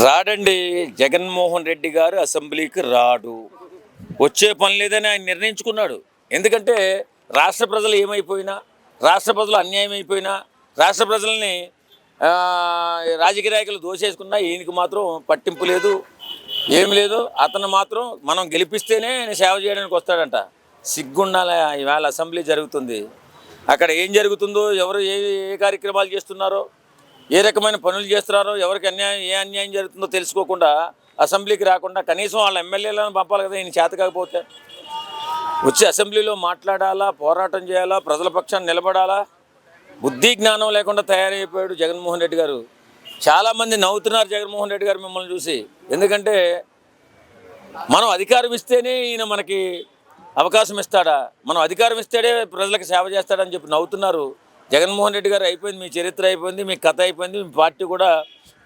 రాడండి. జగన్మోహన్ రెడ్డి గారు అసెంబ్లీకి రాడు. వచ్చే పని లేదని ఆయన నిర్ణయించుకున్నాడు. ఎందుకంటే రాష్ట్ర ప్రజలు ఏమైపోయినా, రాష్ట్ర ప్రజలు అన్యాయం అయిపోయినా, రాష్ట్ర ప్రజల్ని రాజకీయ నాయకులు దోసేసుకున్నా ఈయనకి మాత్రం పట్టింపు లేదు, ఏం లేదు. అతను మాత్రం మనం గెలిపిస్తేనే ఆయన సేవ చేయడానికి వస్తాడంట. సిగ్గుండాల. ఇవాళ అసెంబ్లీ జరుగుతుంది. అక్కడ ఏం జరుగుతుందో, ఎవరు ఏ ఏ కార్యక్రమాలు చేస్తున్నారో, ఏ రకమైన పనులు చేస్తున్నారో, ఎవరికి అన్యాయం జరుగుతుందో తెలుసుకోకుండా అసెంబ్లీకి రాకుండా కనీసం వాళ్ళ ఎమ్మెల్యేలను పంపాలి కదా. ఈయన చేత కాకపోతే వచ్చి అసెంబ్లీలో మాట్లాడాలా, పోరాటం చేయాలా, ప్రజల పక్షాన్ని నిలబడాలా. బుద్ధి జ్ఞానం లేకుండా తయారైపోయాడు జగన్మోహన్ రెడ్డి గారు. చాలామంది నవ్వుతున్నారు జగన్మోహన్ రెడ్డి గారు మిమ్మల్ని చూసి. ఎందుకంటే మనం అధికారం ఇస్తేనే ఈయన మనకి అవకాశం ఇస్తాడా, మనం అధికారం ఇస్తేనే ప్రజలకు సేవ చేస్తాడని చెప్పి నవ్వుతున్నారు. జగన్మోహన్ రెడ్డి గారు అయిపోయింది, మీ చరిత్ర అయిపోయింది, మీ కథ అయిపోయింది, మీ పార్టీ కూడా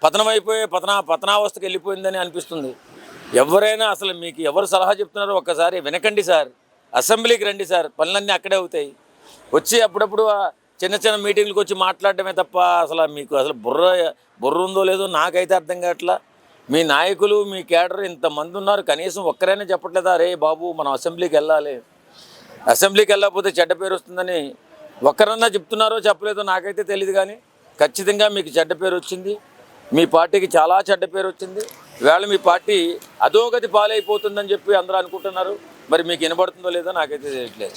పతనమైపోయి పతనావస్థకు వెళ్ళిపోయిందని అనిపిస్తుంది. ఎవరైనా అసలు మీకు ఎవరు సలహా చెప్తున్నారో ఒక్కసారి వినకండి సార్. అసెంబ్లీకి రండి సార్, పనులన్నీ అక్కడే అవుతాయి. వచ్చి అప్పుడప్పుడు చిన్న చిన్న మీటింగ్లకు వచ్చి మాట్లాడటమే తప్ప అసలు మీకు అసలు బుర్ర ఉందో లేదో నాకైతే అర్థం కావట్లా. మీ నాయకులు, మీ కేడర్ ఇంతమంది ఉన్నారు, కనీసం ఒక్కరైనా చెప్పట్లేదా, రే బాబు మనం అసెంబ్లీకి వెళ్ళాలి, అసెంబ్లీకి వెళ్ళకపోతే చెడ్డ పేరు వస్తుందని ఒక్కరన్నా చెప్తున్నారో చెప్పలేదో నాకైతే తెలియదు. కానీ ఖచ్చితంగా మీకు చెడ్డ పేరు వచ్చింది, మీ పార్టీకి చాలా చెడ్డ పేరు వచ్చింది. ఈవేళ మీ పార్టీ అధోగతి పాలైపోతుందని చెప్పి అందరూ అనుకుంటున్నారు. మరి మీకు వినబడుతుందో లేదో నాకైతే తెలియట్లేదు.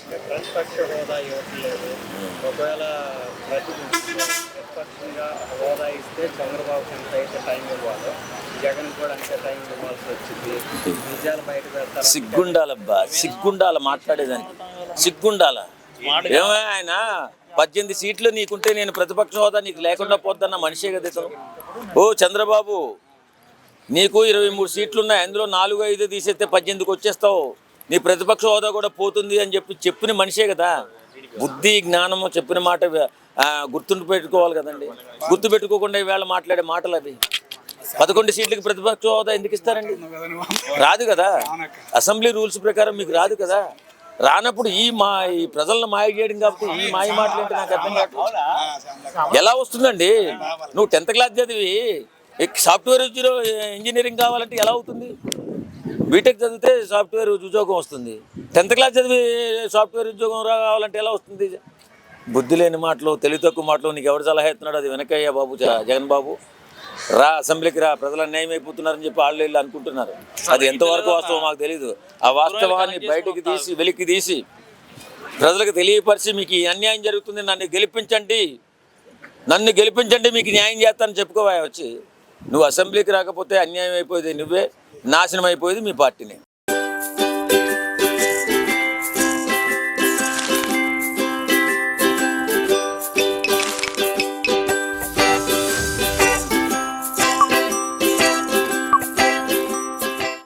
సిగ్గుండాలబ్బా, సిగ్గుండాల మాట్లాడేదానికి, సిగ్గుండాల. ఏమో ఆయన 18 సీట్లు నీకుంటే నేను ప్రతిపక్ష హోదా నీకు లేకుండా పోద్దన్న మనిషే కదా ఇతను. ఓ చంద్రబాబు, నీకు 23 సీట్లు ఉన్నాయి, అందులో 4-5 తీసేస్తే 18కి వచ్చేస్తావు, నీ ప్రతిపక్ష హోదా కూడా పోతుంది అని చెప్పిన మనిషే కదా. బుద్ధి జ్ఞానము చెప్పిన మాట గుర్తుండి పెట్టుకోవాలి కదండి. గుర్తు పెట్టుకోకుండా ఈవేళ మాట్లాడే మాటలు అవి. 11 సీట్లకి ప్రతిపక్ష హోదా ఎందుకు ఇస్తారండి? రాదు కదా. అసెంబ్లీ రూల్స్ ప్రకారం మీకు రాదు కదా. రానప్పుడు ఈ ప్రజలను మాయ చేయడం కాబట్టి ఈ మాయ మాటలు ఏంటి నాకు అర్థం కాదు. ఎలా వస్తుందండి? నువ్వు 10th క్లాస్ చదివి సాఫ్ట్వేర్ ఇంజనీరింగ్ కావాలంటే ఎలా అవుతుంది? బీటెక్ చదివితే సాఫ్ట్వేర్ ఉద్యోగం వస్తుంది. 10th క్లాస్ చదివి సాఫ్ట్వేర్ ఉద్యోగం కావాలంటే ఎలా వస్తుంది? బుద్ధి లేని మాటలు, తెలివి తక్కువ మాటలు నీకు ఎవరు సలహా ఇస్తున్నాడు? అది వెనకయ్యా బాబు, జగన్ బాబు. రా అసెంబ్లీకి రా, ప్రజలు అన్యాయం అయిపోతున్నారని చెప్పి వాళ్ళు వీళ్ళు అనుకుంటున్నారు. అది ఎంతవరకు వాస్తవం మాకు తెలీదు. ఆ వాస్తవాన్ని బయటికి తీసి వెలికి తీసి ప్రజలకు తెలియపరిచి మీకు ఈ అన్యాయం జరుగుతుంది, నన్ను గెలిపించండి, మీకు న్యాయం చేస్తానని చెప్పుకోవా వచ్చి. నువ్వు అసెంబ్లీకి రాకపోతే అన్యాయం అయిపోయేది నువ్వే, నాశనం అయిపోయేది మీ పార్టీని.